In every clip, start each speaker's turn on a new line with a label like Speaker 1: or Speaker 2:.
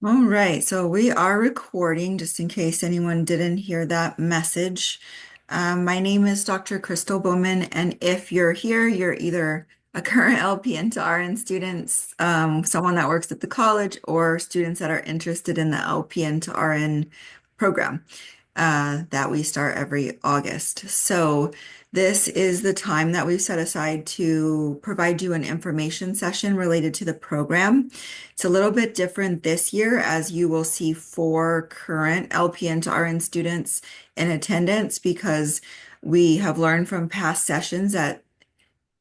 Speaker 1: All right, so we are recording just in case anyone didn't hear that message. My name is Dr. Crystal Bowman, and if you're here, you're either a current LPN to RN students, someone that works at the college, or students that are interested in the LPN to RN program that we start every August. So this is the time that we've set aside to provide you an information session related to the program. It's a little bit different this year as you will see four current LPN to RN students in attendance because we have learned from past sessions that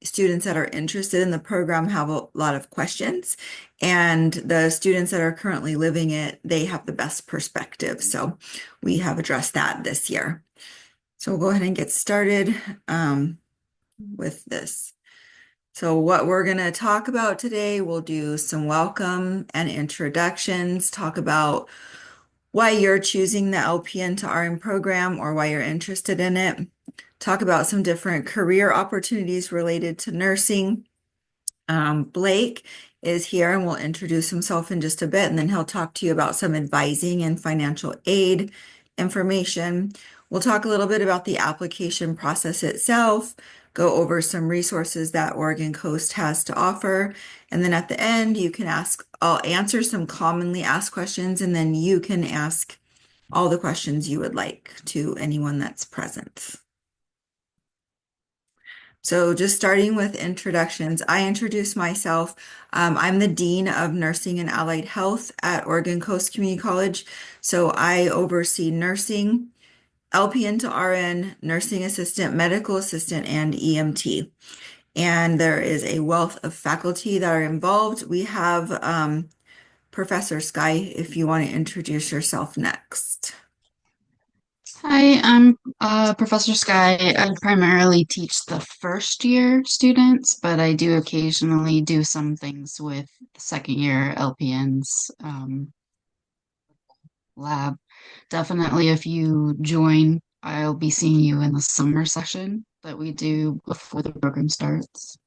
Speaker 1: students that are interested in the program have a lot of questions, and the students that are currently living it, they have the best perspective. So we have addressed that this year. So we'll go ahead and get started with this. So what we're going to talk about today, we'll do some welcome and introductions, talk about why you're choosing the LPN to RN program or why you're interested in it, talk about some different career opportunities related to nursing. Blake is here and will introduce himself in just a bit, and then he'll talk to you about some advising and financial aid information. We'll talk a little bit about the application process itself, go over some resources that Oregon Coast has to offer, and then at the end, I'll answer some commonly asked questions, and then you can ask all the questions you would like to anyone that's present. So just starting with introductions, I introduce myself. I'm the Dean of Nursing and Allied Health at Oregon Coast Community College. So I oversee nursing, LPN to RN, nursing assistant, medical assistant, and EMT. And there is a wealth of faculty that are involved. We have Professor Sky, if you want to introduce yourself next.
Speaker 2: Hi, I'm Professor Sky. I primarily teach the first year students, but I do occasionally do some things with the second year LPNs lab. Definitely, if you join, I'll be seeing you in the summer session that we do before the program starts.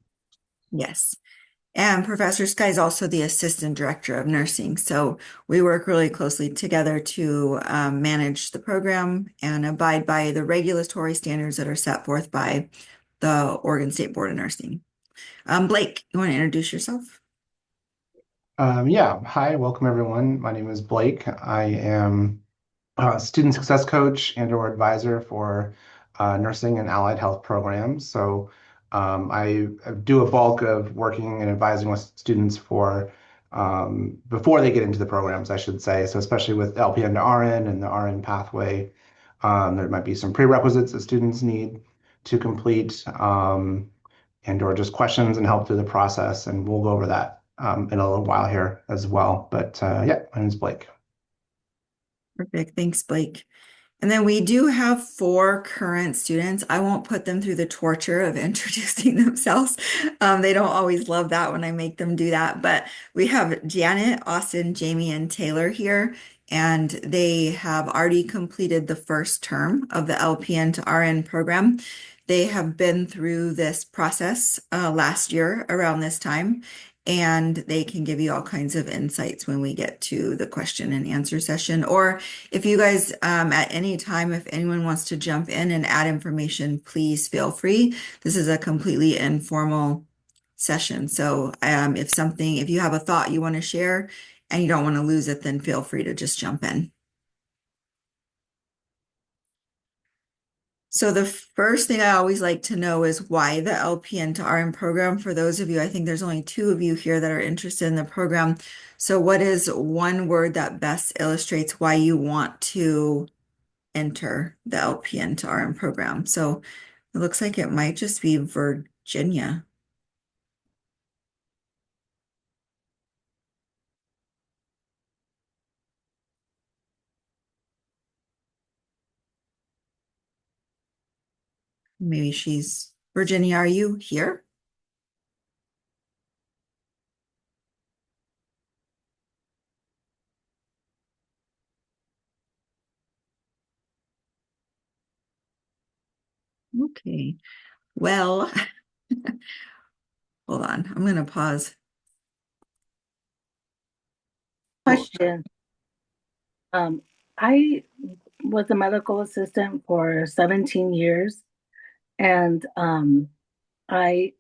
Speaker 1: Yes. And Professor Sky is also the assistant director of nursing. So we work really closely together to manage the program and abide by the regulatory standards that are set forth by the Oregon State Board of Nursing. Blake, you want to introduce yourself?
Speaker 3: Yeah, hi, welcome everyone. My name is Blake. I am a student success coach and or advisor for nursing and allied health programs. I do a bulk of working and advising with students for before they get into the programs, I should say. So especially with LPN to RN and the RN pathway, there might be some prerequisites that students need to complete. And or just questions and help through the process. And we'll go over that in a little while here as well. But yeah, my name is Blake.
Speaker 1: Perfect. Thanks, Blake. And then we do have four current students. I won't put them through the torture of introducing themselves. They don't always love that when I make them do that. But we have Janet, Austin, Jamie, and Taylor here, and they have already completed the first term of the LPN to RN program. They have been through this process last year around this time, and they can give you all kinds of insights when we get to the question and answer session. Or if you guys, at any time, if anyone wants to jump in and add information, please feel free. This is a completely informal session. So if you have a thought you want to share and you don't want to lose it, then feel free to just jump in. So the first thing I always like to know is why the LPN to RN program. For those of you, I think there's only two of you here that are interested in the program. So what is one word that best illustrates why you want to enter the LPN to RN program? So it looks like it might just be Virginia. Maybe she's Virginia. Are you here? Okay. Well, hold on. I'm going to pause.
Speaker 3: Cool.
Speaker 1: Question.
Speaker 4: Um, I was a medical assistant for 17 years, and I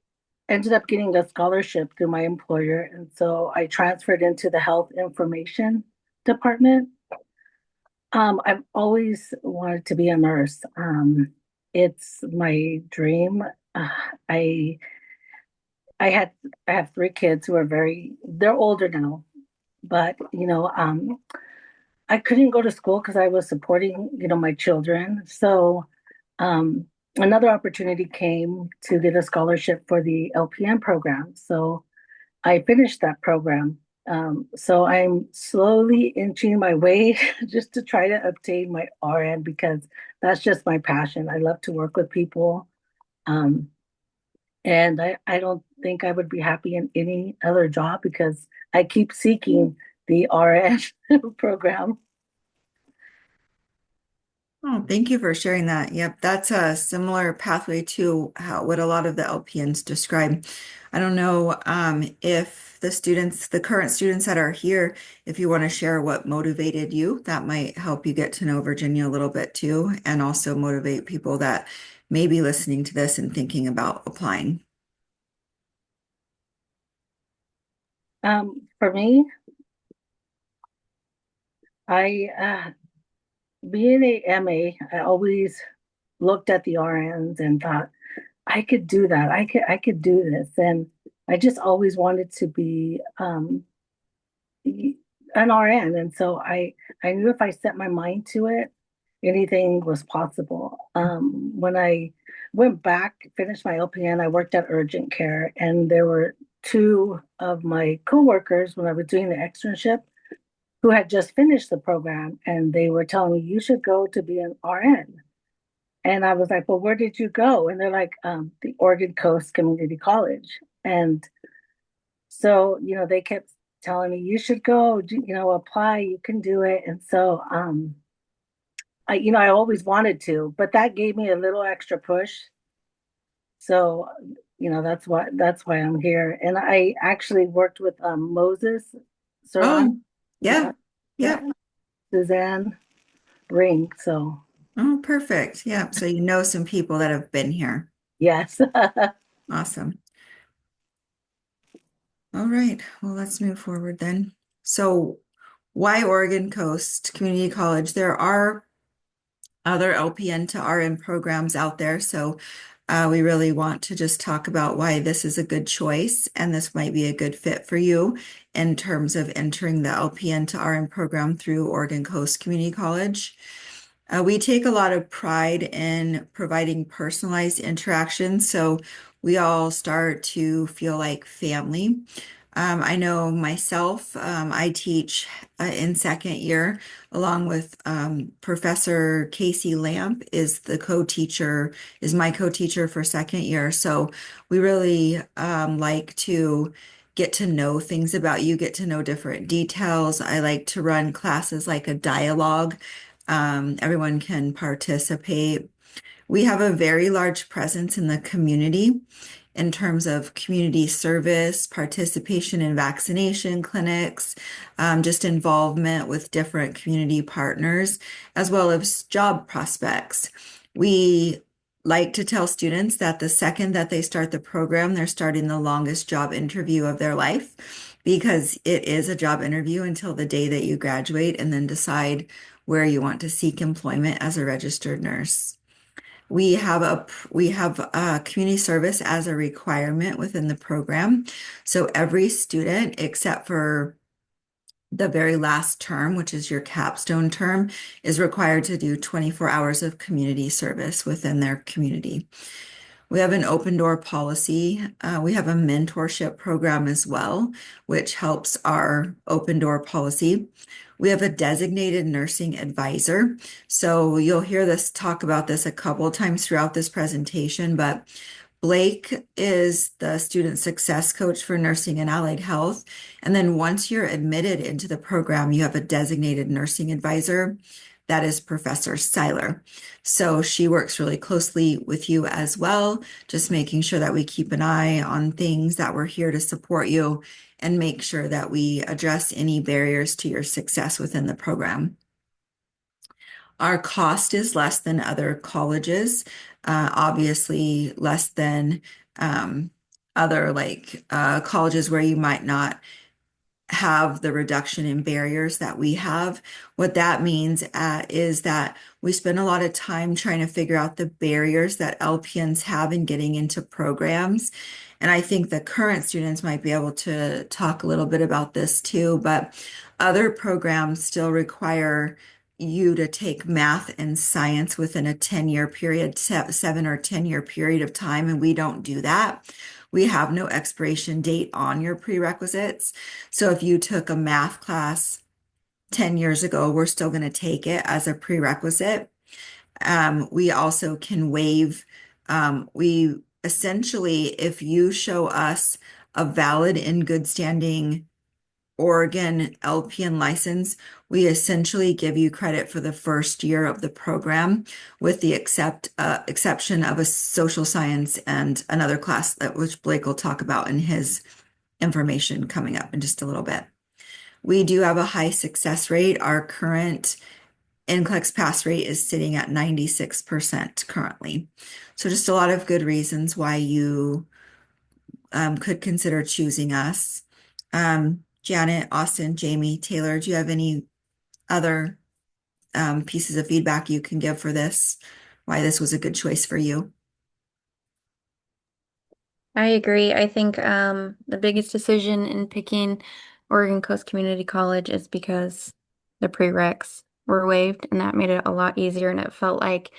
Speaker 4: ended up getting a scholarship through my employer. And so I transferred into the health information department. I've always wanted to be a nurse. It's my dream. Uh, I I had I have three kids who are they're older now, but I couldn't go to school because I was supporting, my children. So um, another opportunity came to get a scholarship for the LPN program. So I finished that program. So I'm slowly inching my way just to try to obtain my RN because that's just my passion. I love to work with people. Um, and I don't think I would be happy in any other job because I keep seeking the RN program.
Speaker 1: Oh, thank you for sharing that. Yep, that's a similar pathway to what a lot of the LPNs describe. I don't know if the current students that are here, if you want to share what motivated you, that might help you get to know Virginia a little bit too, and also motivate people that may be listening to this and thinking about applying.
Speaker 4: For me, I being a MA, I always looked at the RNs and thought I could do that. I could do this, and I just always wanted to be an RN, and so I knew if I set my mind to it, anything was possible. When I went back, finished my LPN, I worked at urgent care, and there were two of my coworkers when I was doing the externship who had just finished the program, and they were telling me you should go to be an RN. And I was like, well, where did you go? And they're like, the Oregon Coast Community College. And so, they kept telling me, you should go, apply, you can do it. And so, I always wanted to, but that gave me a little extra push. So, that's why I'm here. And I actually worked with Moses
Speaker 1: Oh,
Speaker 4: Saran,
Speaker 1: yeah.
Speaker 4: yeah,
Speaker 1: Yep.
Speaker 4: Suzanne Ring. So,
Speaker 1: Oh, perfect. Yeah. So you know some people that have been here.
Speaker 4: yes.
Speaker 1: Awesome. All right. Well, let's move forward then. So why Oregon Coast Community College? There are other LPN to RN programs out there. So we really want to just talk about why this is a good choice and this might be a good fit for you in terms of entering the LPN to RN program through Oregon Coast Community College. We take a lot of pride in providing personalized interaction, so we all start to feel like family. I know myself, I teach in second year, along with Professor Casey Lamp is my co-teacher for second year. So we really like to get to know things about you, get to know different details. I like to run classes like a dialogue. Everyone can participate. We have a very large presence in the community in terms of community service, participation in vaccination clinics, just involvement with different community partners, as well as job prospects. We like to tell students that the second that they start the program, they're starting the longest job interview of their life because it is a job interview until the day that you graduate and then decide where you want to seek employment as a registered nurse. We have a community service as a requirement within the program. So every student, except for the very last term, which is your capstone term, is required to do 24 hours of community service within their community. We have an open door policy. We have a mentorship program as well, which helps our open door policy. We have a designated nursing advisor. So you'll hear this talk about this a couple of times throughout this presentation, but Blake is the student success coach for nursing and allied health. And then once you're admitted into the program, you have a designated nursing advisor. That is Professor Seiler. So she works really closely with you as well, just making sure that we keep an eye on things, that we're here to support you and make sure that we address any barriers to your success within the program. Our cost is less than other colleges, obviously less than other colleges where you might not have the reduction in barriers that we have. What that means is that we spend a lot of time trying to figure out the barriers that LPNs have in getting into programs. And I think the current students might be able to talk a little bit about this too, but other programs still require you to take math and science within a 10-year period, 7 or 10-year period of time, and we don't do that. We have no expiration date on your prerequisites. So if you took a math class 10 years ago, we're still going to take it as a prerequisite. We also can waive, we essentially, if you show us a valid in good standing Oregon LPN license, we essentially give you credit for the first year of the program, with the exception of a social science and another class that which Blake will talk about in his information coming up in just a little bit. We do have a high success rate. Our current NCLEX pass rate is sitting at 96% currently. So just a lot of good reasons why you could consider choosing us. Janet, Austin, Jamie, Taylor, do you have any other pieces of feedback you can give for this? Why this was a good choice for you?
Speaker 5: I agree. I think the biggest decision in picking Oregon Coast Community College is because the prereqs were waived, and that made it a lot easier, and it felt like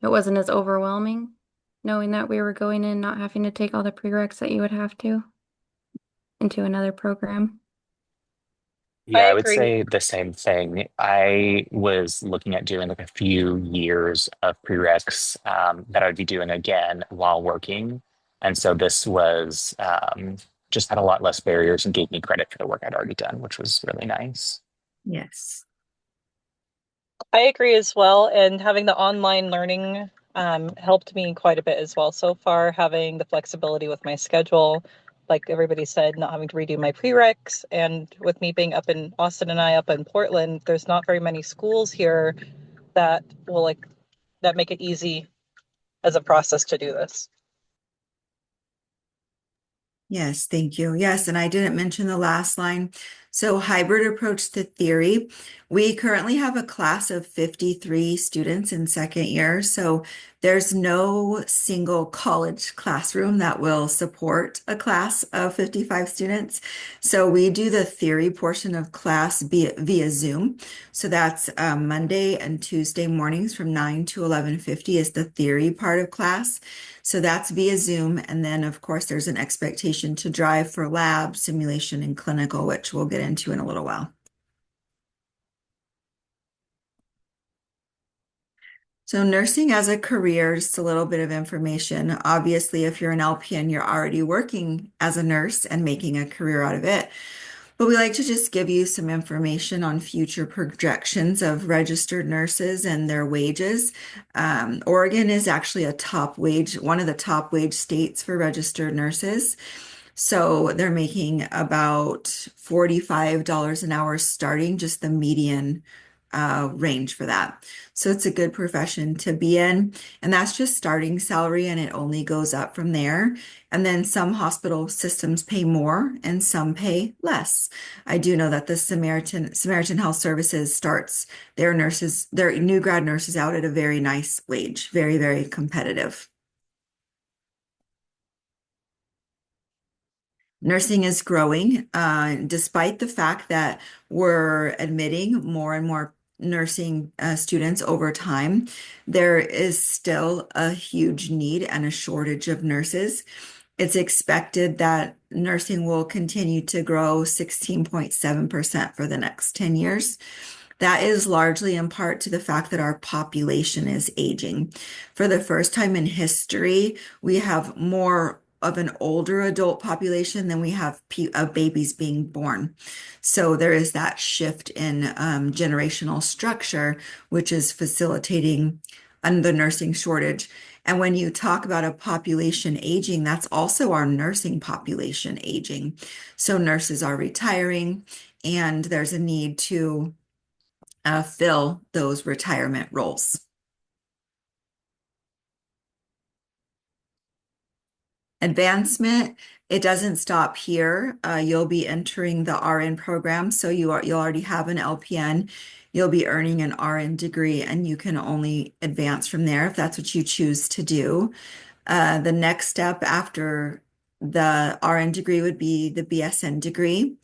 Speaker 5: it wasn't as overwhelming knowing that we were going in not having to take all the prereqs that you would have to into another program.
Speaker 6: Yeah, I would
Speaker 7: agree.
Speaker 6: say the same thing. I was looking at doing like a few years of prereqs that I would be doing again while working. And so this was just had a lot less barriers and gave me credit for the work I'd already done, which was really nice.
Speaker 1: Yes.
Speaker 7: I agree as well. And having the online learning helped me quite a bit as well. So far, having the flexibility with my schedule, like everybody said, not having to redo my prereqs, and with me being up in Austin and I up in Portland, there's not very many schools here that will that make it easy as a process to do this.
Speaker 1: Yes, thank you. Yes, and I didn't mention the last line. So hybrid approach to theory. We currently have a class of 53 students in second year. So there's no single college classroom that will support a class of 55 students. So we do the theory portion of class via Zoom. So that's Monday and Tuesday mornings from 9 to 11:50 is the theory part of class. So that's via Zoom. And then, of course, there's an expectation to drive for lab, simulation, and clinical, which we'll get into in a little while. So nursing as a career, just a little bit of information. Obviously, if you're an LPN, you're already working as a nurse and making a career out of it. But we like to just give you some information on future projections of registered nurses and their wages. Oregon is actually one of the top wage states for registered nurses. So they're making about $45 an hour starting, just the median range for that. So it's a good profession to be in. And that's just starting salary, and it only goes up from there. And then some hospital systems pay more and some pay less. I do know that the Samaritan Health Services starts their new grad nurses out at a very nice wage, very, very competitive. Nursing is growing, despite the fact that we're admitting more and more nursing students over time. There is still a huge need and a shortage of nurses. It's expected that nursing will continue to grow 16.7% for the next 10 years. That is largely in part to the fact that our population is aging. For the first time in history, we have more of an older adult population than we have babies being born. So there is that shift in generational structure, which is facilitating the nursing shortage. And when you talk about a population aging, that's also our nursing population aging. So nurses are retiring, and there's a need to fill those retirement roles. Advancement, it doesn't stop here. You'll be entering the RN program, so you'll already have an LPN. You'll be earning an RN degree, and you can only advance from there if that's what you choose to do. The next step after the RN degree would be the BSN degree.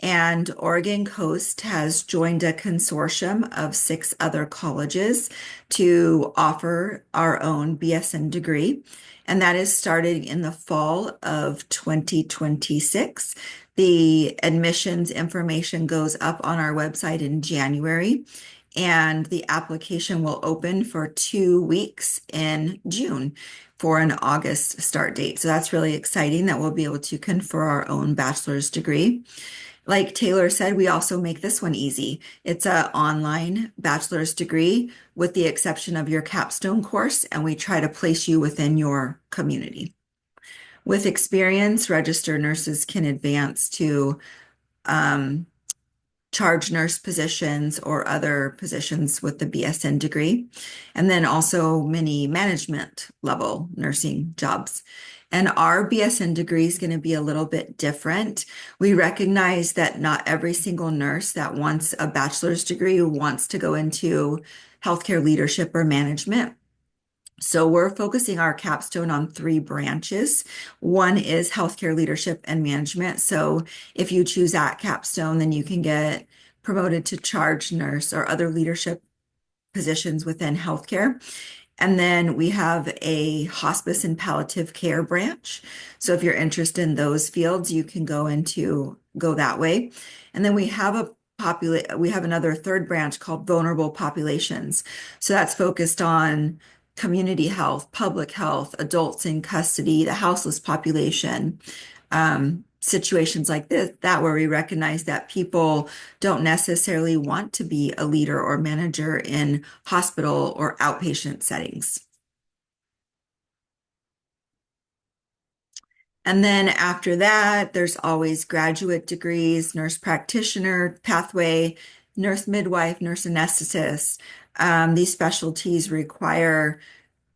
Speaker 1: And Oregon Coast has joined a consortium of 6 other colleges to offer our own BSN degree. And that is starting in the fall of 2026. The admissions information goes up on our website in January, and the application will open for 2 weeks in June for an August start date. So that's really exciting that we'll be able to confer our own bachelor's degree. Like Taylor said, we also make this one easy. It's an online bachelor's degree with the exception of your capstone course, and we try to place you within your community. With experience, registered nurses can advance to charge nurse positions or other positions with the BSN degree, and then also many management level nursing jobs. And our BSN degree is going to be a little bit different. We recognize that not every single nurse that wants a bachelor's degree wants to go into healthcare leadership or management. So we're focusing our capstone on 3 branches. One is healthcare leadership and management. So if you choose that capstone, then you can get promoted to charge nurse or other leadership positions within healthcare. And then we have a hospice and palliative care branch. So if you're interested in those fields, you can go that way. And then we have another 3rd branch called vulnerable populations. So that's focused on community health, public health, adults in custody, the houseless population, situations like that where we recognize that people don't necessarily want to be a leader or manager in hospital or outpatient settings. And then after that, there's always graduate degrees, nurse practitioner pathway, nurse midwife, nurse anesthetist. These specialties require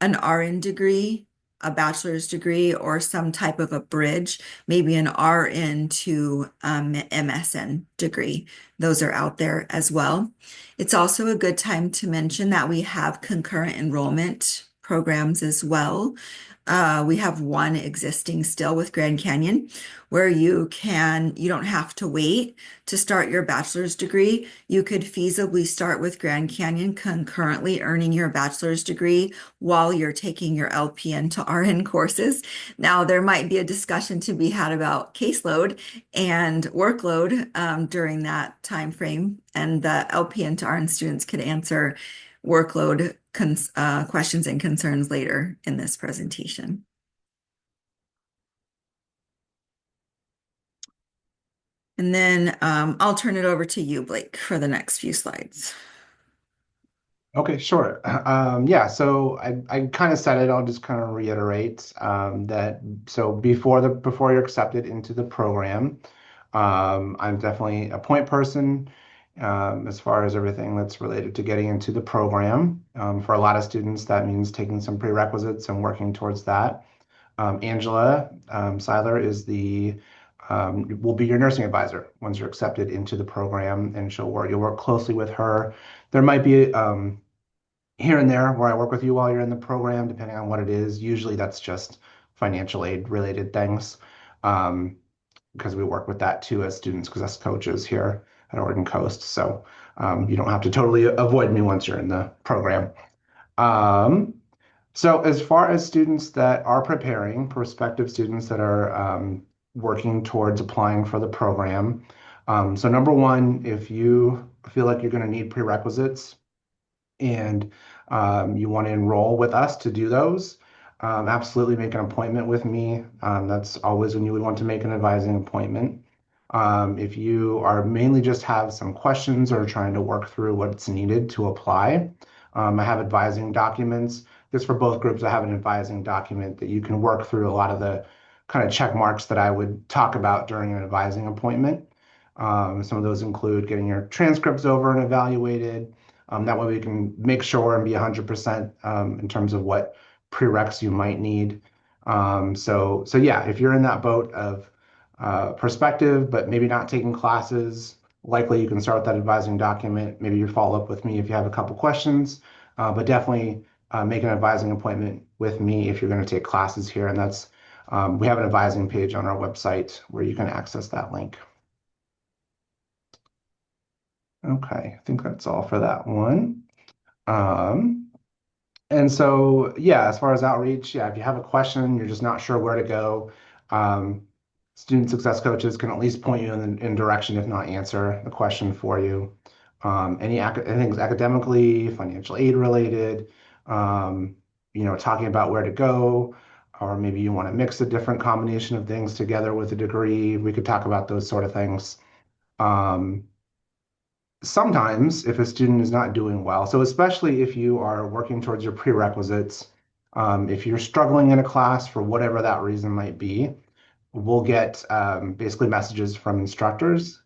Speaker 1: an RN degree, a bachelor's degree, or some type of a bridge, maybe an RN to MSN degree. Those are out there as well. It's also a good time to mention that we have concurrent enrollment programs as well. We have one existing still with Grand Canyon where you don't have to wait to start your bachelor's degree. You could feasibly start with Grand Canyon concurrently earning your bachelor's degree while you're taking your LPN to RN courses. Now, there might be a discussion to be had about caseload and workload during that time frame, and the LPN to RN students could answer workload questions and concerns later in this presentation. And then I'll turn it over to you, Blake, for the next few slides.
Speaker 3: Okay, sure. Yeah, so I kind of said it. I'll just kind of reiterate that. So before you're accepted into the program, I'm definitely a point person as far as everything that's related to getting into the program. For a lot of students, that means taking some prerequisites and working towards that. Angela Seiler will be your nursing advisor once you're accepted into the program, and you'll work closely with her. There might be here and there where I work with you while you're in the program, depending on what it is. Usually that's just financial aid related things, because we work with that too as students, because us coaches here at Oregon Coast. So you don't have to totally avoid me once you're in the program. So as far as students that are preparing, prospective students that are working towards applying for the program. So number one, if you feel like you're going to need prerequisites and you want to enroll with us to do those, absolutely make an appointment with me. That's always when you would want to make an advising appointment. If you are mainly just have some questions or trying to work through what's needed to apply, I have advising documents. This for both groups. I have an advising document that you can work through a lot of the kind of check marks that I would talk about during an advising appointment. Some of those include getting your transcripts over and evaluated. That way we can make sure and be 100% in terms of what prereqs you might need. So yeah, if you're in that boat of perspective, but maybe not taking classes, likely you can start with that advising document. Maybe you follow up with me if you have a couple questions, but definitely make an advising appointment with me if you're going to take classes here. And we have an advising page on our website where you can access that link. Okay, I think that's all for that one. Um, and so, yeah, as far as outreach, yeah, if you have a question, you're just not sure where to go, um, student success coaches can at least point you in direction, if not answer the question for you. Anything academically, financial aid related, um, talking about where to go, or maybe you want to mix a different combination of things together with a degree. We could talk about those sort of things. Um, Sometimes if a student is not doing well, so especially if you are working towards your prerequisites, if you're struggling in a class for whatever that reason might be, we'll get basically messages from instructors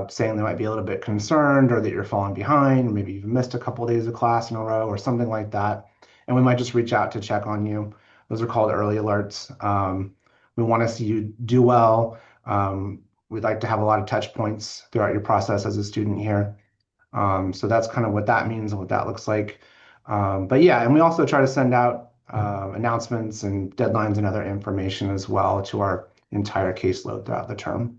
Speaker 3: saying they might be a little bit concerned or that you're falling behind, maybe you've missed a couple of days of class in a row or something like that. And we might just reach out to check on you. Those are called early alerts. We want to see you do well. We'd like to have a lot of touch points throughout your process as a student here. So that's kind of what that means and what that looks like. But yeah, and we also try to send out announcements and deadlines and other information as well to our entire caseload throughout the term.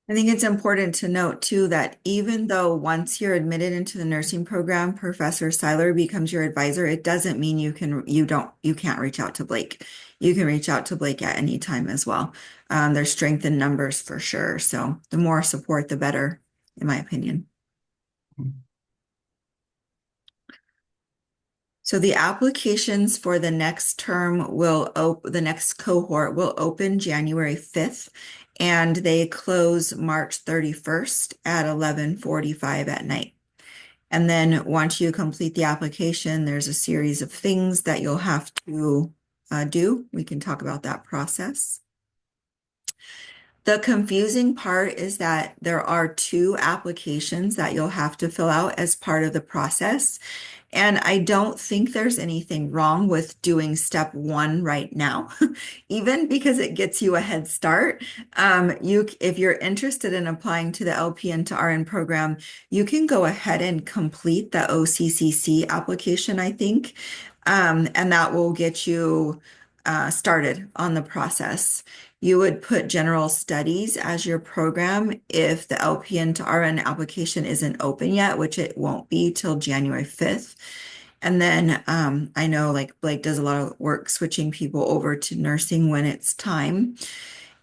Speaker 1: I think it's important to note too that even though once you're admitted into the nursing program, Professor Seiler becomes your advisor, it doesn't mean you can't reach out to Blake. You can reach out to Blake at any time as well. There's strength in numbers for sure. So the more support, the better, in my opinion. So the applications for the next term the next cohort will open January 5th, and they close March 31st at 11:45 at night. And then once you complete the application, there's a series of things that you'll have to do. We can talk about that process. The confusing part is that there are 2 applications that you'll have to fill out as part of the process. And I don't think there's anything wrong with doing step 1 right now, even because it gets you a head start. If you're interested in applying to the LPN to RN program, you can go ahead and complete the OCCC application, I think, and that will get you started on the process. You would put general studies as your program if the LPN to RN application isn't open yet, which it won't be till January 5th. And then I know like Blake does a lot of work switching people over to nursing when it's time.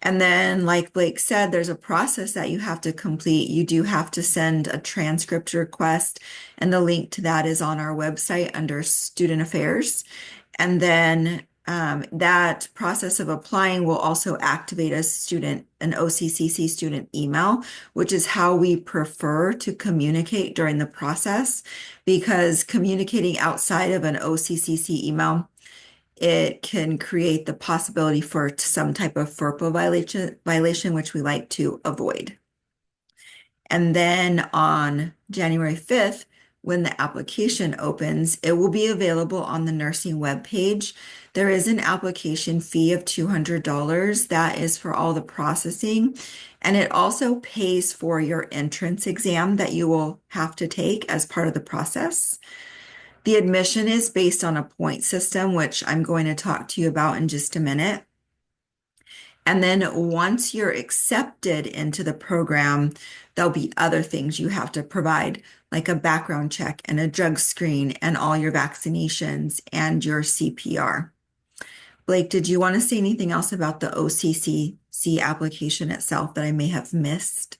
Speaker 1: And then, like Blake said, there's a process that you have to complete. You do have to send a transcript request, and the link to that is on our website under Student Affairs. And then that process of applying will also activate an OCCC student email, which is how we prefer to communicate during the process, because communicating outside of an OCCC email, it can create the possibility for some type of FERPA violation, which we like to avoid. And then on January 5th, when the application opens, it will be available on the nursing webpage. There is an application fee of $200. That is for all the processing. And it also pays for your entrance exam that you will have to take as part of the process. The admission is based on a point system, which I'm going to talk to you about in just a minute. And then once you're accepted into the program, there'll be other things you have to provide, like a background check and a drug screen and all your vaccinations and your CPR. Blake, did you want to say anything else about the OCCC application itself that I may have missed?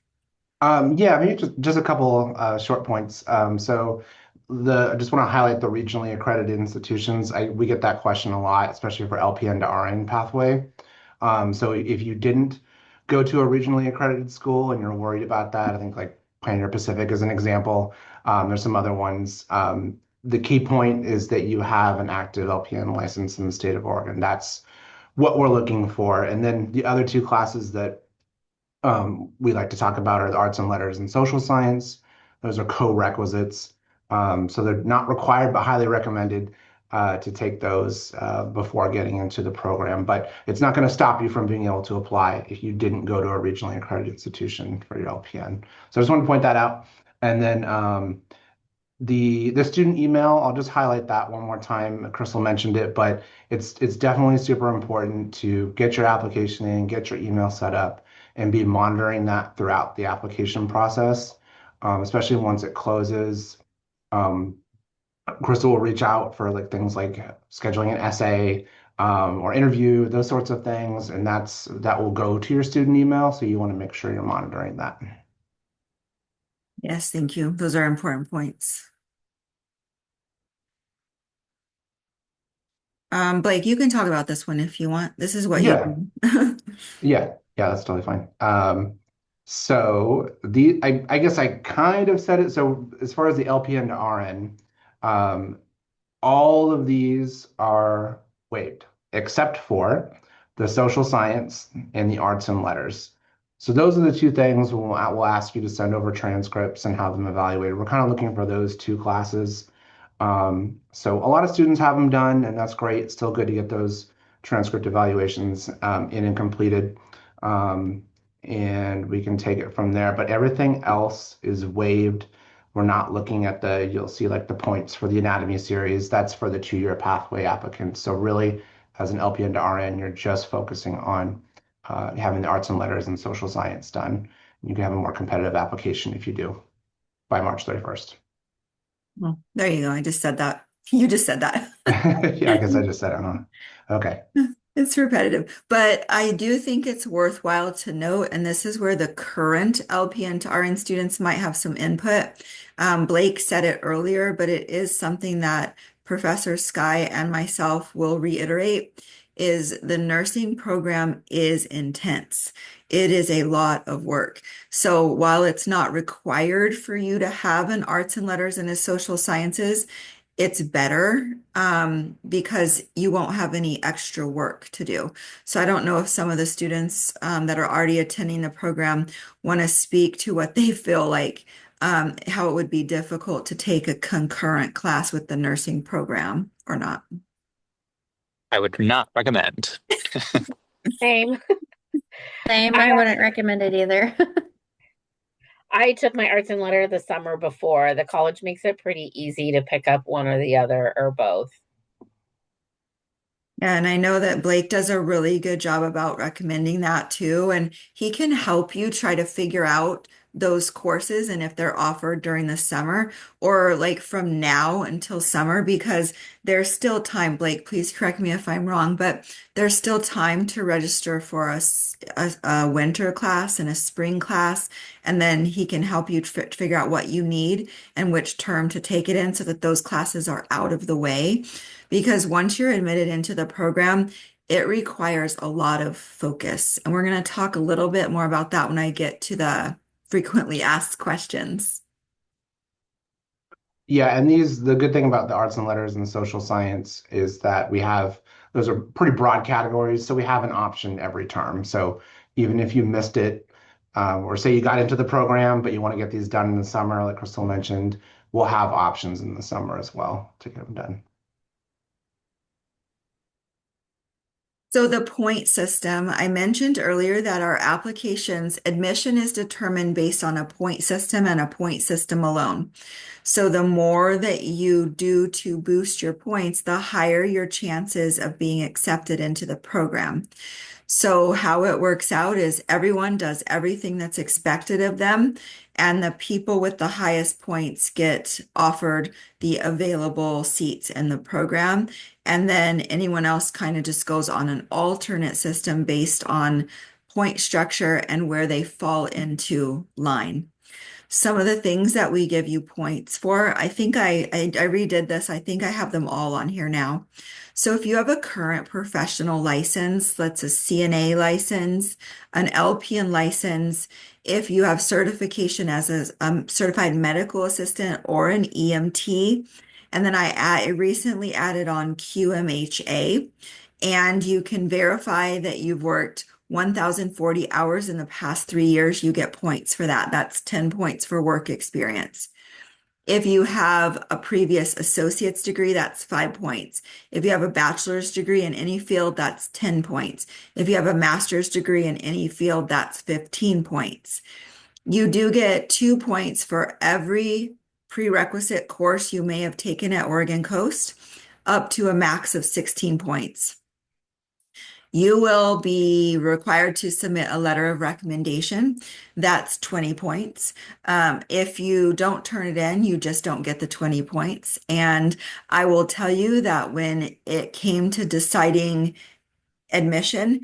Speaker 3: Yeah, maybe just a couple short points. I just want to highlight the regionally accredited institutions. We get that question a lot, especially for LPN to RN pathway. So if you didn't go to a regionally accredited school and you're worried about that, I think like Pioneer Pacific is an example. There's some other ones. The key point is that you have an active LPN license in the state of Oregon. That's what we're looking for. And then the other 2 classes that we like to talk about are the arts and letters and social science. Those are co-requisites. So they're not required, but highly recommended to take those before getting into the program. But it's not going to stop you from being able to apply if you didn't go to a regionally accredited institution for your LPN. So I just wanted to point that out. And then the student email, I'll just highlight that one more time. Crystal mentioned it, but it's definitely super important to get your application in, get your email set up, and be monitoring that throughout the application process, especially once it closes. Um, Crystal will reach out for like things like scheduling an essay or interview, those sorts of things, and that will go to your student email. So you want to make sure you're monitoring that.
Speaker 1: Yes, thank you. Those are important points. Blake, you can talk about this one if you want. This is what you
Speaker 3: Yeah,
Speaker 1: do.
Speaker 3: yeah, that's totally fine. So I guess I kind of said it. So as far as the LPN to RN, um, all of these are waived except for the social science and the arts and letters. So those are the two things we'll ask you to send over transcripts and have them evaluated. We're kind of looking for those two classes. So a lot of students have them done, and that's great. It's still good to get those transcript evaluations in and completed. Um, and we can take it from there. But everything else is waived. We're not looking at you'll see like the points for the anatomy series. That's for the 2-year pathway applicants. So really, as an LPN to RN, you're just focusing on having the arts and letters and social science done. You can have a more competitive application if you do by March 31st.
Speaker 1: Well, there you go. I just said that. You just said that.
Speaker 3: Yeah, I guess I just said it, huh? Okay.
Speaker 1: It's repetitive, but I do think it's worthwhile to note, and this is where the current LPN to RN students might have some input. Blake said it earlier, but it is something that Professor Sky and myself will reiterate, is the nursing program is intense. It is a lot of work. So while it's not required for you to have an arts and letters and a social sciences, it's better because you won't have any extra work to do. So I don't know if some of the students that are already attending the program want to speak to what they feel like, how it would be difficult to take a concurrent class with the nursing program or not.
Speaker 6: I would not recommend.
Speaker 8: Same.
Speaker 5: Same, I wouldn't recommend it either.
Speaker 8: I took my arts and letter the summer before. The college makes it pretty easy to pick up one or the other or both.
Speaker 1: And I know that Blake does a really good job about recommending that too. And he can help you try to figure out those courses and if they're offered during the summer or like from now until summer, because there's still time. Blake, please correct me if I'm wrong, but there's still time to register for a winter class and a spring class. And then he can help you figure out what you need and which term to take it in so that those classes are out of the way. Because once you're admitted into the program, it requires a lot of focus. And we're going to talk a little bit more about that when I get to the frequently asked questions.
Speaker 3: Yeah, and the good thing about the arts and letters and social science is that those are pretty broad categories, so we have an option every term. So even if you missed it, or say you got into the program, but you want to get these done in the summer, like Crystal mentioned, we'll have options in the summer as well to get them done.
Speaker 1: So the point system, I mentioned earlier that our applications admission is determined based on a point system and a point system alone. So the more that you do to boost your points, the higher your chances of being accepted into the program. So how it works out is everyone does everything that's expected of them, and the people with the highest points get offered the available seats in the program. And then anyone else kind of just goes on an alternate system based on point structure and where they fall into line. Some of the things that we give you points for, I think I redid this. I think I have them all on here now. So if you have a current professional license, that's a CNA license, an LPN license, if you have certification as a certified medical assistant or an EMT, and then I recently added on QMHA, and you can verify that you've worked 1,040 hours in the past 3 years, you get points for that. That's 10 points for work experience. If you have a previous associate's degree, that's 5 points. If you have a bachelor's degree in any field, that's 10 points. If you have a master's degree in any field, that's 15 points. You do get 2 points for every prerequisite course you may have taken at Oregon Coast, up to a max of 16 points. You will be required to submit a letter of recommendation. That's 20 points. If you don't turn it in, you just don't get the 20 points. And I will tell you that when it came to deciding admission,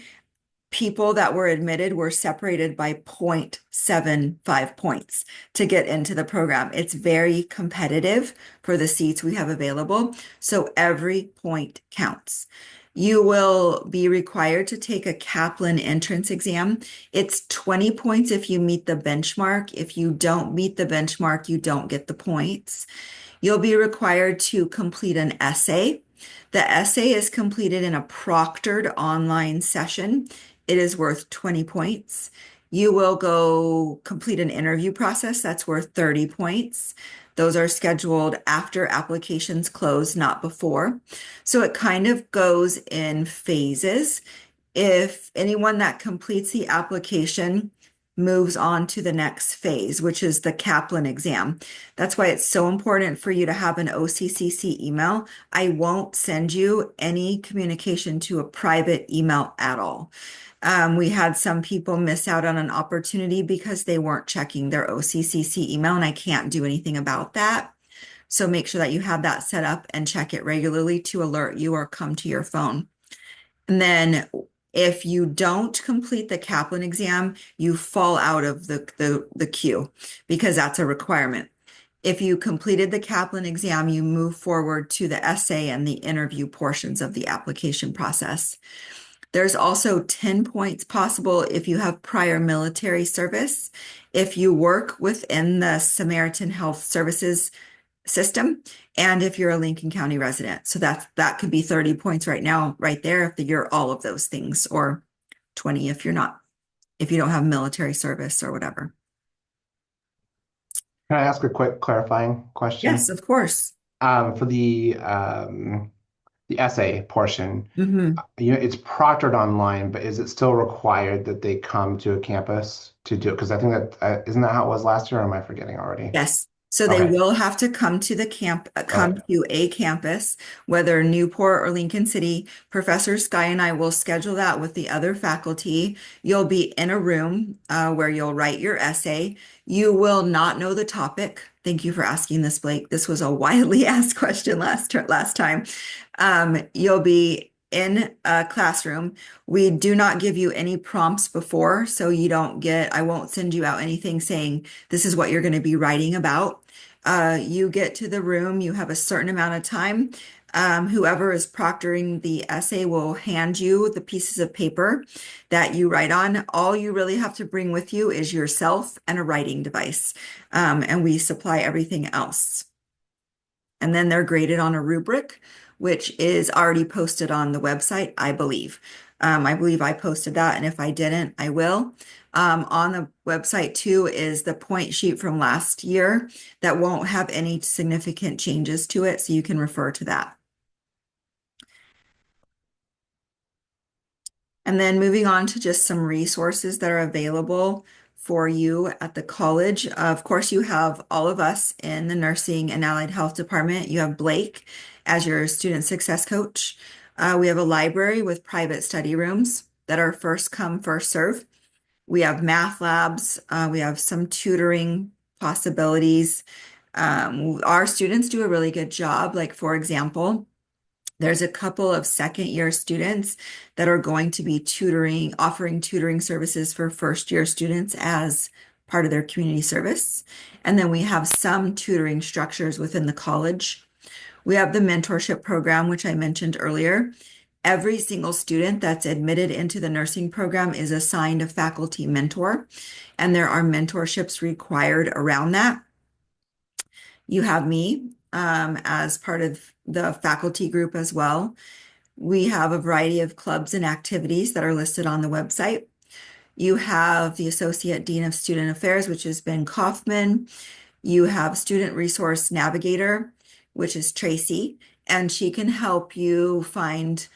Speaker 1: people that were admitted were separated by 0.75 points to get into the program. It's very competitive for the seats we have available, so every point counts. You will be required to take a Kaplan entrance exam. It's 20 points if you meet the benchmark. If you don't meet the benchmark, you don't get the points. You'll be required to complete an essay. The essay is completed in a proctored online session. It is worth 20 points. You will go complete an interview process that's worth 30 points. Those are scheduled after applications close, not before. So it kind of goes in phases. If anyone that completes the application moves on to the next phase, which is the Kaplan exam. That's why it's so important for you to have an OCCC email. I won't send you any communication to a private email at all. We had some people miss out on an opportunity because they weren't checking their OCCC email, and I can't do anything about that. So make sure that you have that set up and check it regularly to alert you or come to your phone. And then if you don't complete the Kaplan exam, you fall out of the queue because that's a requirement. If you completed the Kaplan exam, you move forward to the essay and the interview portions of the application process. There's also 10 points possible if you have prior military service, if you work within the Samaritan Health Services system, and if you're a Lincoln County resident. So that could be 30 points right now, right there, if you're all of those things, or 20 if you're not, if you don't have military service or whatever.
Speaker 3: Can I ask a quick clarifying question?
Speaker 1: Yes, of course.
Speaker 3: For the essay portion,
Speaker 1: Mhm.
Speaker 3: it's proctored online, but is it still required that they come to a campus to do it? Because I think that isn't that how it was last year, or am I forgetting already?
Speaker 1: Yes. So they
Speaker 3: Okay.
Speaker 1: will have to come to to a campus, whether Newport or Lincoln City. Professor Sky and I will schedule that with the other faculty. You'll be in a room where you'll write your essay. You will not know the topic. Thank you for asking this, Blake. This was a widely asked question last time. You'll be in a classroom. We do not give you any prompts before, so you don't get, I won't send you out anything saying this is what you're going to be writing about. You get to the room, you have a certain amount of time. Whoever is proctoring the essay will hand you the pieces of paper that you write on. All you really have to bring with you is yourself and a writing device, and we supply everything else. And then they're graded on a rubric, which is already posted on the website, I believe. I believe I posted that, and if I didn't, I will. On the website too is the point sheet from last year that won't have any significant changes to it, so you can refer to that. And then moving on to just some resources that are available for you at the college. Of course, you have all of us in the nursing and allied health department. You have Blake as your student success coach. We have a library with private study rooms that are first come, first serve. We have math labs. We have some tutoring possibilities. Our students do a really good job. Like, for example, there's a couple of second year students that are going to be offering tutoring services for first year students as part of their community service. And then we have some tutoring structures within the college. We have the mentorship program, which I mentioned earlier. Every single student that's admitted into the nursing program is assigned a faculty mentor, and there are mentorships required around that. You have me as part of the faculty group as well. We have a variety of clubs and activities that are listed on the website. You have the Associate Dean of Student Affairs, which is Ben Kaufman. You have Student Resource Navigator, which is Tracy, and she can help you find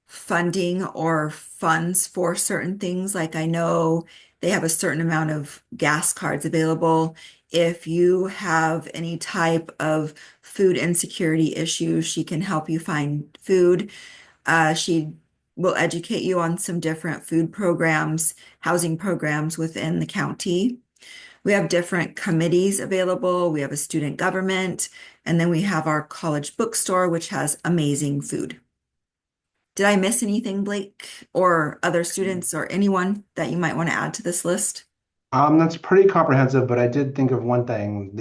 Speaker 1: funding or funds for certain things. Like I know they have a certain amount of gas cards available. If you have any type of food insecurity issues, she can help you find food. She will educate you on some different food programs, housing programs within the county. We have different committees available. We have a student government, and then we have our college bookstore, which has amazing food. Did I miss anything, Blake, or other students or anyone that you might want to add to this list?
Speaker 3: That's pretty comprehensive, but I did think of one thing.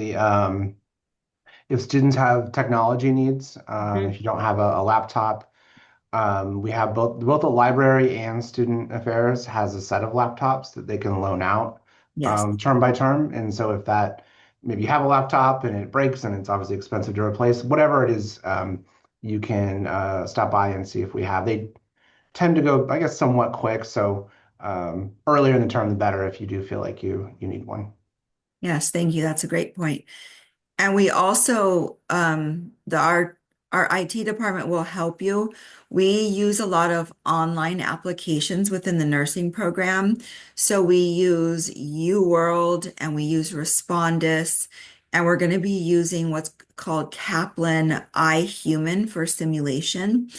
Speaker 3: If students have technology needs,
Speaker 8: Mhm.
Speaker 3: if you don't have a laptop, we have both the library and student affairs has a set of laptops that they can loan out
Speaker 1: Yes.
Speaker 3: term by term. And so if that maybe you have a laptop and it breaks and it's obviously expensive to replace, whatever it is, you can stop by and see if we have. They tend to go, I guess, somewhat quick. So earlier in the term, the better if you do feel like you need one.
Speaker 1: Yes, thank you. That's a great point. And we also, our IT department will help you. We use a lot of online applications within the nursing program. So we use UWorld and we use Respondus, and we're going to be using what's called Kaplan iHuman for simulation.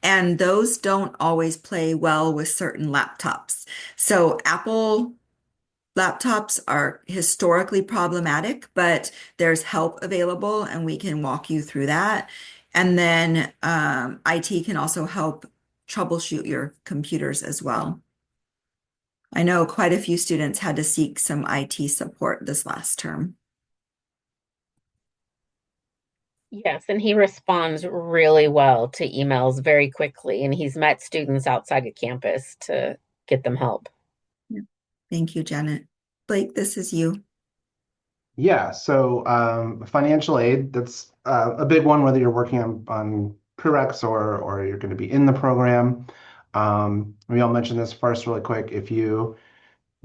Speaker 1: And those don't always play well with certain laptops. So Apple laptops are historically problematic, but there's help available and we can walk you through that. And then IT can also help troubleshoot your computers as well. I know quite a few students had to seek some IT support this last term.
Speaker 8: Yes, and he responds really well to emails very quickly, and he's met students outside of campus to get them help.
Speaker 1: Yeah. Thank you, Janet. Blake, this is you.
Speaker 3: Yeah, so financial aid, that's a big one, whether you're working on prereqs or you're going to be in the program. We all mentioned this first really quick. If you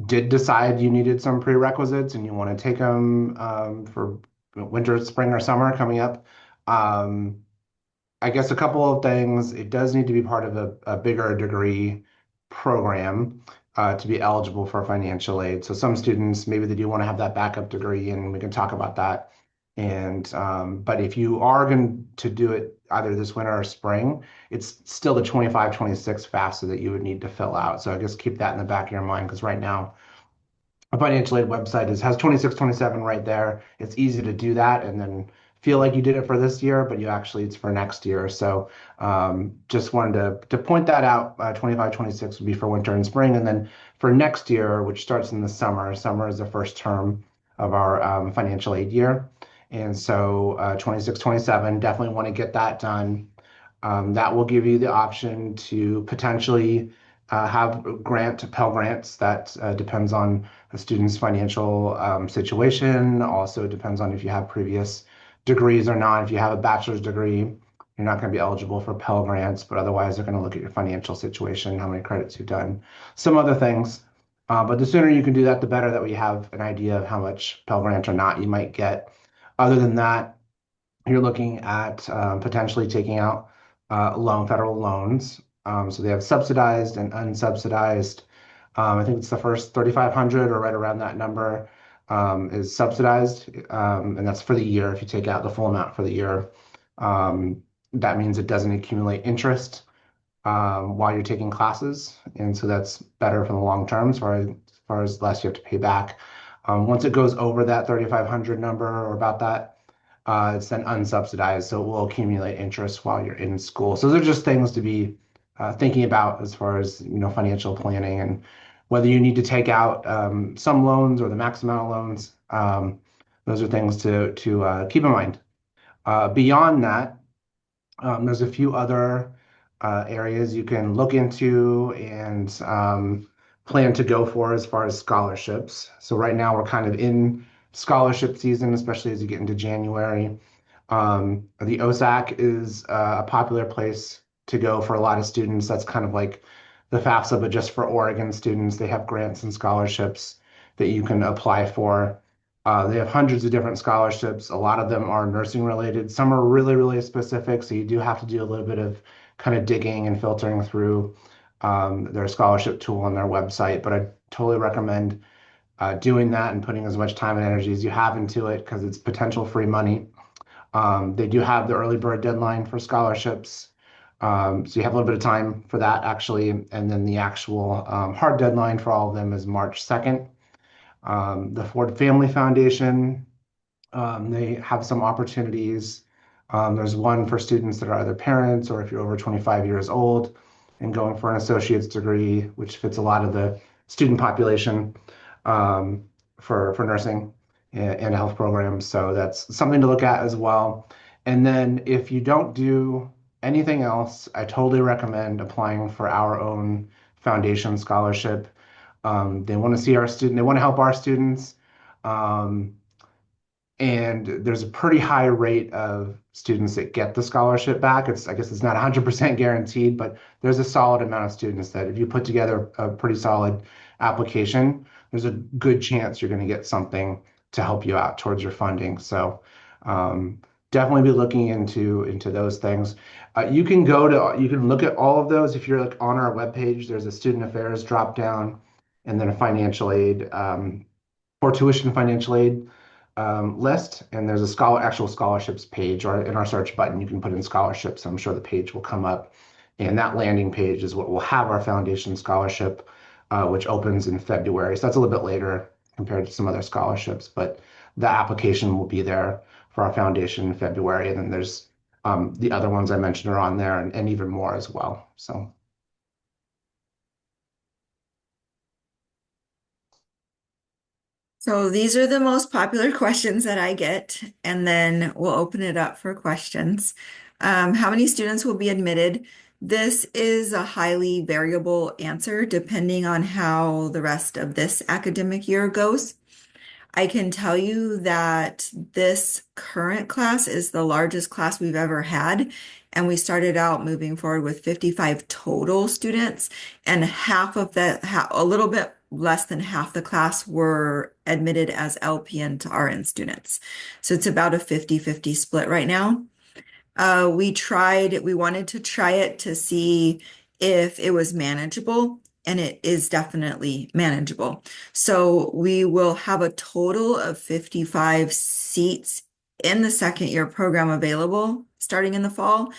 Speaker 3: did decide you needed some prerequisites and you want to take them for winter, spring, or summer coming up, um, I guess a couple of things. It does need to be part of a bigger degree program to be eligible for financial aid. So some students, maybe they do want to have that backup degree, and we can talk about that. And but if you are going to do it either this winter or spring, it's still the 25-26 FAFSA that you would need to fill out. So I guess keep that in the back of your mind because right now a financial aid website has 26, 27 right there. It's easy to do that and then feel like you did it for this year, but you actually it's for next year. So just wanted to point that out. 25, 26 would be for winter and spring. And then for next year, which starts in the summer, summer is the first term of our financial aid year. And so 26, 27, definitely want to get that done. That will give you the option to potentially have Pell Grants. That depends on the student's financial situation. Also depends on if you have previous degrees or not. If you have a bachelor's degree, you're not going to be eligible for Pell Grants, but otherwise they're going to look at your financial situation, how many credits you've done, some other things. But the sooner you can do that, the better that we have an idea of how much Pell Grant or not you might get. Other than that, you're looking at potentially taking out federal loans. So they have subsidized and unsubsidized. I think it's the first 3,500 or right around that number is subsidized, and that's for the year. If you take out the full amount for the year, that means it doesn't accumulate interest while you're taking classes, and so that's better for the long term as far as less you have to pay back. Once it goes over that 3,500 number or about that, it's then unsubsidized, so it will accumulate interest while you're in school. So those are just things to be thinking about as far as financial planning and whether you need to take out some loans or the max amount of loans. Those are things to keep in mind. Beyond that, there's a few other areas you can look into and plan to go for as far as scholarships. So right now we're kind of in scholarship season, especially as you get into January. The OSAC is a popular place to go for a lot of students. That's kind of like the FAFSA, but just for Oregon students. They have grants and scholarships that you can apply for. They have hundreds of different scholarships. A lot of them are nursing related. Some are really, really specific. So you do have to do a little bit of kind of digging and filtering through their scholarship tool on their website. But I totally recommend doing that and putting as much time and energy as you have into it because it's potential free money. They do have the early bird deadline for scholarships. So you have a little bit of time for that actually. And then the actual hard deadline for all of them is March 2nd. The Ford Family Foundation, they have some opportunities. There's one for students that are either parents or if you're over 25 years old and going for an associate's degree, which fits a lot of the student population um, for nursing and health programs. So that's something to look at as well. And then if you don't do anything else, I totally recommend applying for our own foundation scholarship. They want to see our student, they want to help our students. Um, and there's a pretty high rate of students that get the scholarship back. I guess it's not 100% guaranteed, but there's a solid amount of students that if you put together a pretty solid application, there's a good chance you're going to get something to help you out towards your funding. So definitely be looking into those things. You can look at all of those if you're like on our webpage. There's a student affairs drop down, and then a financial aid or tuition financial aid list, and there's a actual scholarships page, or in our search button, you can put in scholarships. I'm sure the page will come up, and that landing page is what will have our foundation scholarship, which opens in February. So that's a little bit later compared to some other scholarships, but the application will be there for our foundation in February, and then there's the other ones I mentioned are on there, and even more as well. So.
Speaker 1: So these are the most popular questions that I get, and then we'll open it up for questions. How many students will be admitted? This is a highly variable answer depending on how the rest of this academic year goes. I can tell you that this current class is the largest class we've ever had. And we started out moving forward with 55 total students, and half of that, a little bit less than half the class were admitted as LPN to RN students. So it's about a 50-50 split right now. We wanted to try it to see if it was manageable, and it is definitely manageable. So we will have a total of 55 seats in the second year program available starting in the fall,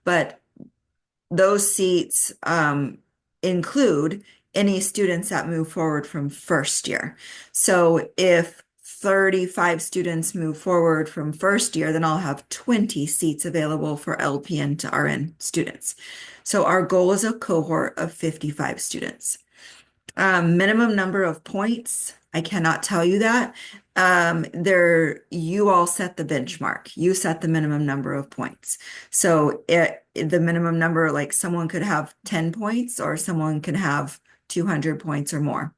Speaker 1: but those seats include any students that move forward from first year. So if 35 students move forward from first year, then I'll have 20 seats available for LPN to RN students. So our goal is a cohort of 55 students. Minimum number of points, I cannot tell you that. You all set the benchmark. You set the minimum number of points. So the minimum number, like someone could have 10 points or someone could have 200 points or more.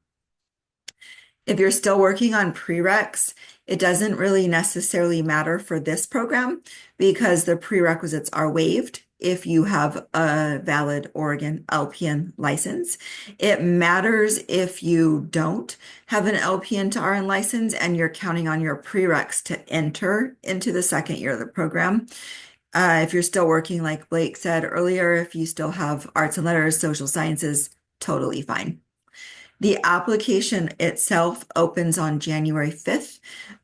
Speaker 1: If you're still working on prereqs, it doesn't really necessarily matter for this program because the prerequisites are waived if you have a valid Oregon LPN license. It matters if you don't have an LPN to RN license and you're counting on your prereqs to enter into the second year of the program. If you're still working, like Blake said earlier, if you still have arts and letters, social sciences, totally fine. The application itself opens on January 5th.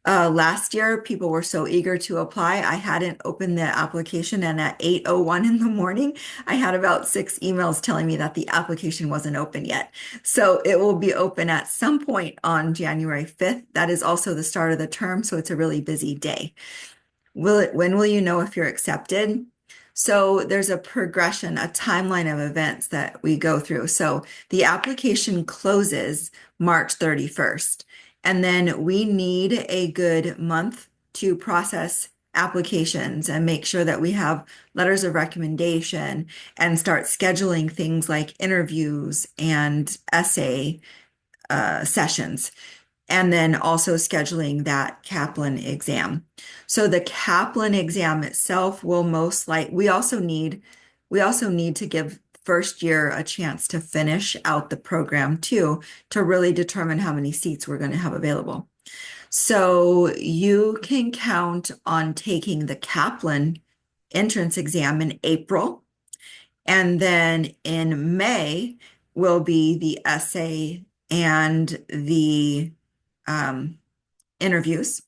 Speaker 1: Last year, people were so eager to apply. I hadn't opened the application, and at 8:01 in the morning, I had about 6 emails telling me that the application wasn't open yet. So it will be open at some point on January 5th. That is also the start of the term, so it's a really busy day. When will you know if you're accepted? So there's a progression, a timeline of events that we go through. So the application closes March 31st, and then we need a good month to process applications and make sure that we have letters of recommendation and start scheduling things like interviews and essay sessions, and then also scheduling that Kaplan exam. So the Kaplan exam itself will most likely, we also need to give first year a chance to finish out the program too, to really determine how many seats we're going to have available. So you can count on taking the Kaplan entrance exam in April. And then in May will be the essay and the interviews.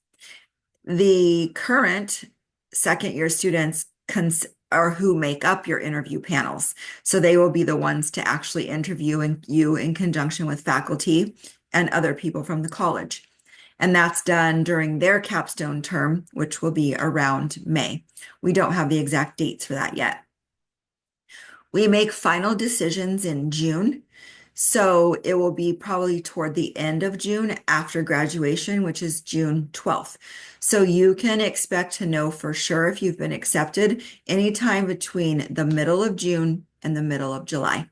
Speaker 1: The current second year students are who make up your interview panels. So they will be the ones to actually interview you in conjunction with faculty and other people from the college. And that's done during their capstone term, which will be around May. We don't have the exact dates for that yet. We make final decisions in June. So it will be probably toward the end of June after graduation, which is June 12th. So you can expect to know for sure if you've been accepted anytime between the middle of June and the middle of July.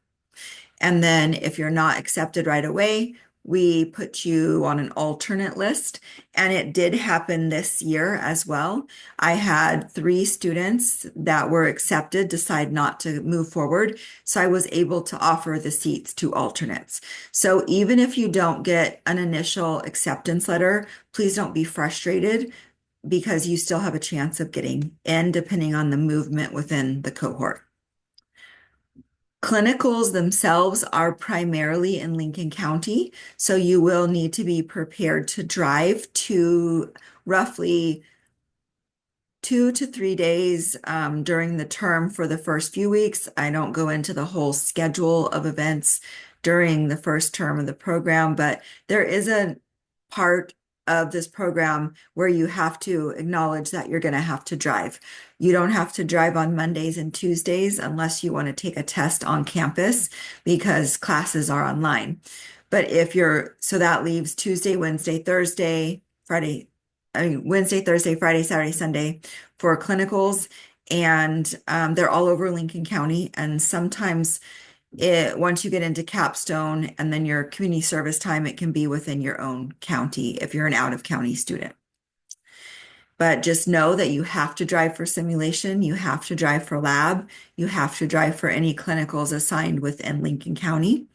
Speaker 1: And then if you're not accepted right away, we put you on an alternate list. And it did happen this year as well. I had 3 students that were accepted decide not to move forward. So I was able to offer the seats to alternates. So even if you don't get an initial acceptance letter, please don't be frustrated because you still have a chance of getting in depending on the movement within the cohort. Clinicals themselves are primarily in Lincoln County, so you will need to be prepared to drive to roughly 2 to 3 days during the term for the first few weeks. I don't go into the whole schedule of events during the first term of the program, but there is a part of this program where you have to acknowledge that you're going to have to drive. You don't have to drive on Mondays and Tuesdays unless you want to take a test on campus because classes are online. But so that leaves Tuesday, Wednesday, Thursday, Friday, Wednesday, Thursday, Friday, Saturday, Sunday for clinicals. And they're all over Lincoln County. And sometimes once you get into capstone and then your community service time, it can be within your own county if you're an out-of-county student. But just know that you have to drive for simulation, you have to drive for lab, you have to drive for any clinicals assigned within Lincoln County.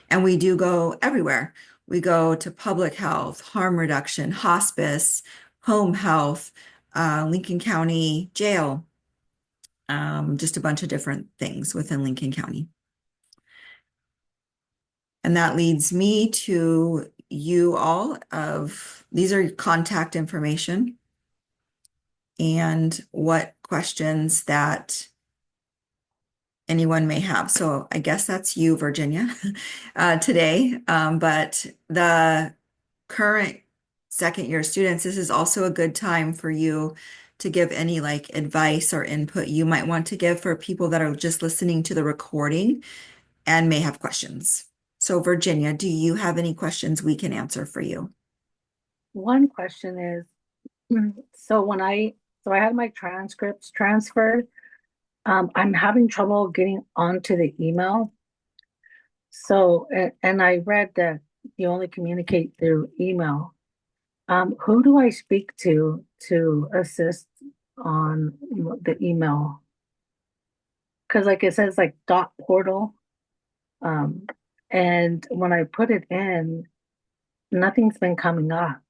Speaker 1: And we do go everywhere. We go to public health, harm reduction, hospice, home health, Lincoln County jail, just a bunch of different things within Lincoln County. And that leads me to you all these are contact information and what questions that anyone may have. So I guess that's you, Virginia, today. But the current second year students, this is also a good time for you to give any advice or input you might want to give for people that are just listening to the recording and may have questions. So Virginia, do you have any questions we can answer for you?
Speaker 4: One question is, so I had my transcripts transferred. I'm having trouble getting onto the email. So, and I read that you only communicate through email. Who do I speak to assist on the email? Because it says dot portal. And when I put it in, nothing's been coming up.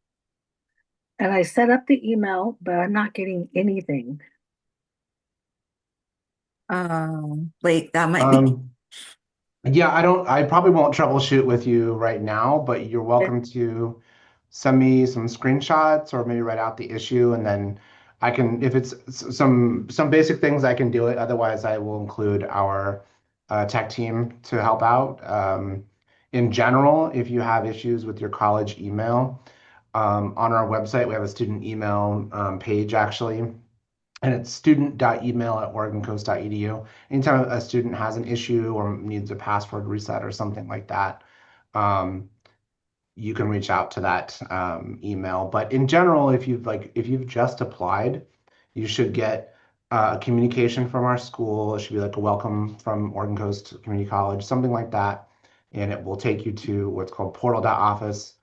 Speaker 4: And I set up the email, but I'm not getting anything.
Speaker 1: Blake, that might be.
Speaker 3: Yeah, I probably won't troubleshoot with you right now, but you're welcome to send me some screenshots or maybe write out the issue and then I can, if it's some basic things, I can do it. Otherwise, I will include our tech team to help out. In general, if you have issues with your college email, on our website, we have a student email page actually, and it's student.email@oregoncoast.edu. Anytime a student has an issue or needs a password reset or something like that, you can reach out to that email. But in general, if you've just applied, you should get a communication from our school. It should be like a welcome from Oregon Coast Community College, something like that. And it will take you to what's called portal.office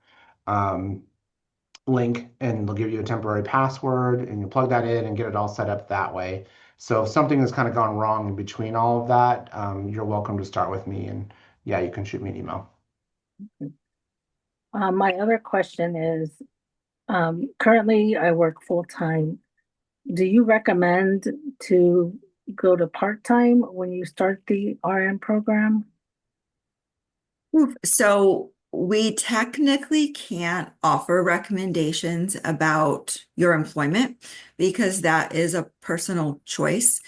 Speaker 3: link, and they'll give you a temporary password and you plug that in and get it all set up that way. So if something has kind of gone wrong in between all of that, you're welcome to start with me, and yeah, you can shoot me an email.
Speaker 4: My other question is, currently I work full-time. Do you recommend to go to part-time when you start the RN program?
Speaker 1: So we technically can't offer recommendations about your employment because that is a personal choice.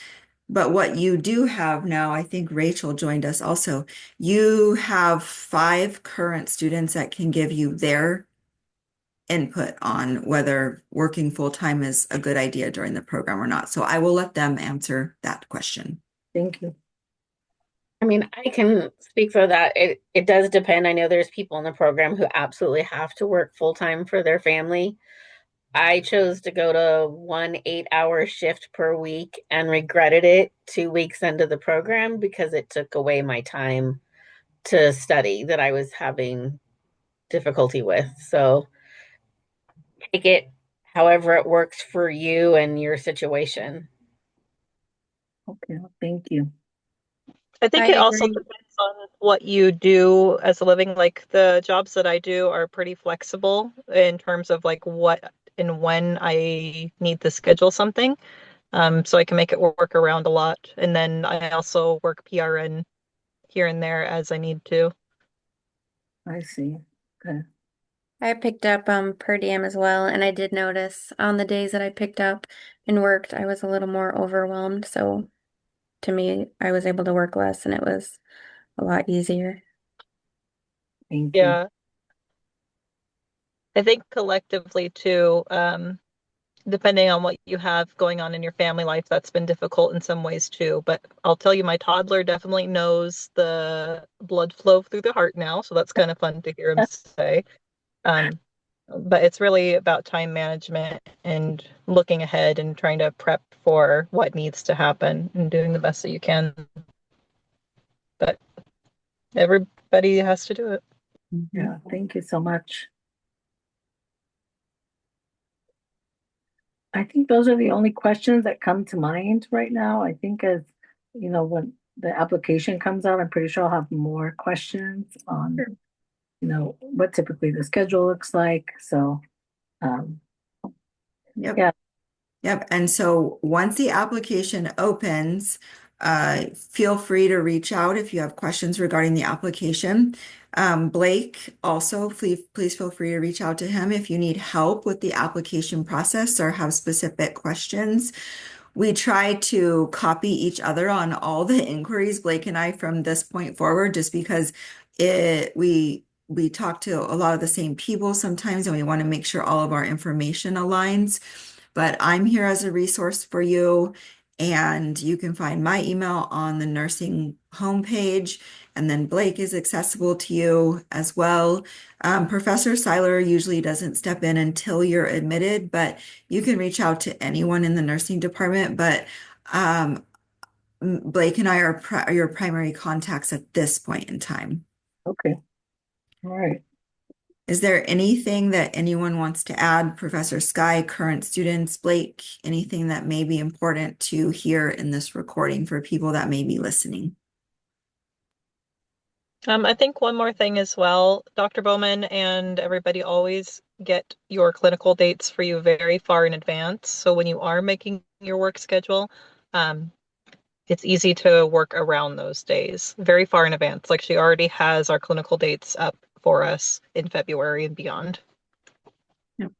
Speaker 1: But what you do have now, I think Rachel joined us also. You have 5 current students that can give you their input on whether working full-time is a good idea during the program or not. So I will let them answer that question.
Speaker 4: Thank you.
Speaker 8: I mean, I can speak for that. It does depend. I know there's people in the program who absolutely have to work full time for their family. I chose to go to 1 8-hour shift per week and regretted it 2 weeks into the program because it took away my time to study that I was having difficulty with. So take it however it works for you and your situation.
Speaker 4: Okay, thank you.
Speaker 7: I think
Speaker 5: I
Speaker 7: it also
Speaker 5: agree.
Speaker 7: depends on what you do as a living. Like the jobs that I do are pretty flexible in terms of like what and when I need to schedule something. So I can make it work around a lot. And then I also work PRN here and there as I need to.
Speaker 4: I see. Okay.
Speaker 5: I picked up per diem as well, and I did notice on the days that I picked up and worked, I was a little more overwhelmed. So to me, I was able to work less and it was a lot easier.
Speaker 4: Thank you.
Speaker 7: Yeah. I think collectively too, depending on what you have going on in your family life, that's been difficult in some ways too. But I'll tell you, my toddler definitely knows the blood flow through the heart now, so that's kind of fun to hear him say. Um, but it's really about time management and looking ahead and trying to prep for what needs to happen and doing the best that you can. But everybody has to do it.
Speaker 4: Yeah, thank you so much. I think those are the only questions that come to mind right now. I think as when the application comes out, I'm pretty sure I'll have more questions on, what typically the schedule looks like. So, um,
Speaker 1: Yep.
Speaker 4: yeah,
Speaker 1: Yep. And so once the application opens, feel free to reach out if you have questions regarding the application. Blake, also, please feel free to reach out to him if you need help with the application process or have specific questions. We try to copy each other on all the inquiries, Blake and I, from this point forward, just because we talk to a lot of the same people sometimes, and we want to make sure all of our information aligns. But I'm here as a resource for you, and you can find my email on the nursing homepage, and then Blake is accessible to you as well. Professor Seiler usually doesn't step in until you're admitted, but you can reach out to anyone in the nursing department. But um, Blake and I are your primary contacts at this point in time.
Speaker 4: okay, all right.
Speaker 1: Is there anything that anyone wants to add, Professor Sky, current students, Blake, anything that may be important to hear in this recording for people that may be listening?
Speaker 7: I think one more thing as well, Dr. Bowman and everybody always get your clinical dates for you very far in advance. So when you are making your work schedule, um, it's easy to work around those days very far in advance. Like she already has our clinical dates up for us in February and beyond.
Speaker 1: Yep.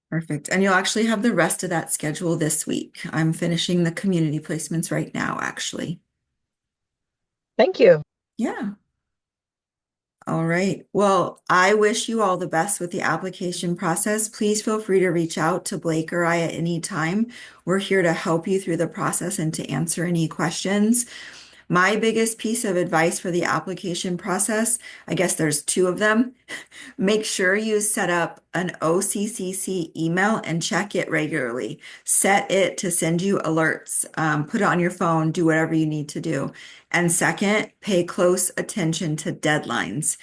Speaker 1: Perfect. And you'll actually have the rest of that schedule this week. I'm finishing the community placements right now, actually.
Speaker 7: Thank you.
Speaker 1: Yeah. All right. Well, I wish you all the best with the application process. Please feel free to reach out to Blake or I at any time. We're here to help you through the process and to answer any questions. My biggest piece of advice for the application process, I guess there's 2 of them. Make sure you set up an OCCC email and check it regularly. Set it to send you alerts. Put it on your phone, do whatever you need to do. And second, pay close attention to deadlines.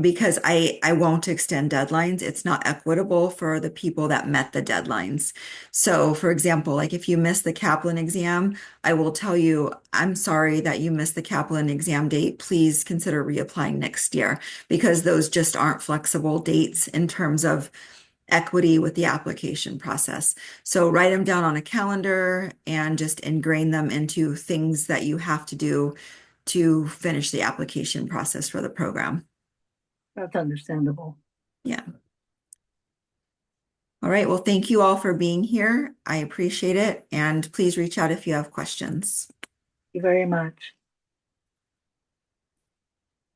Speaker 1: because I won't extend deadlines. It's not equitable for the people that met the deadlines. So, for example, like if you miss the Kaplan exam, I will tell you, I'm sorry that you missed the Kaplan exam date. Please consider reapplying next year because those just aren't flexible dates in terms of equity with the application process. So write them down on a calendar and just ingrain them into things that you have to do to finish the application process for the program.
Speaker 4: That's understandable.
Speaker 1: Yeah. All right. Well, thank you all for being here. I appreciate it. And please reach out if you have questions.
Speaker 4: Thank you very much.